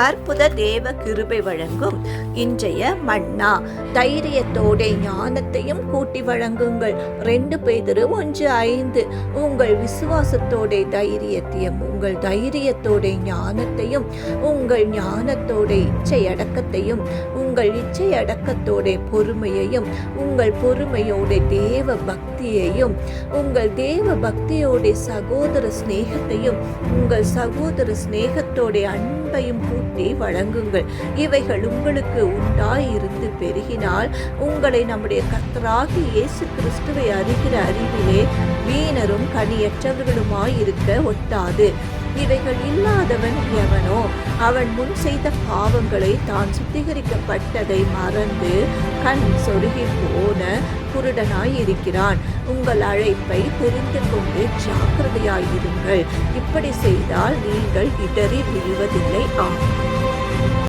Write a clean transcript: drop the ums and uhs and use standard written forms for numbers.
அற்புத தேவ கிருபை வழங்கும் இன்றைய மன்னா. தைரியத்தோட ஞானத்தையும் கூட்டி வழங்குங்கள். 2 பேதுரு 1:5. உங்கள் விசுவாசத்தோட தைரியத்தையும் உங்கள் தைரியத்தோட ஞானத்தையும் உங்கள் ஞானத்தோட இச்சையடக்கத்தையும் உங்கள் இச்சையடக்கத்தோட பொறுமையையும் உங்கள் பொறுமையோட தேவ பக்தியையும் உங்கள் தேவ பக்தியோட சகோதர சிநேகத்தையும் உங்கள் சகோதர சிநேகத்தோட அன்பையும் கூட்டி வழங்குங்கள். இவைகள் உங்களுக்கு உண்டாயிருந்து பெருகினால் உங்களை நம்முடைய கர்த்தராகிய இயேசு கிறிஸ்துவை அறிகிற அறிவிலே வீணரும் கனியற்றவர்களுமாயிருக்க ஒட்டாது. இவைகள் இல்லாதவன் எவனோ அவன் முன் செய்த பாவங்களை தான் சுத்திகரிக்கப்பட்டதை மறந்து கண் சொருகி போன குருடனாயிருக்கிறான். உங்கள் அழைப்பை தெரிந்து கொண்டு ஜாக்கிரதையாயிருங்கள். இப்படி செய்தால் நீங்கள் இடறி விழுவதில்லை. ஆம்.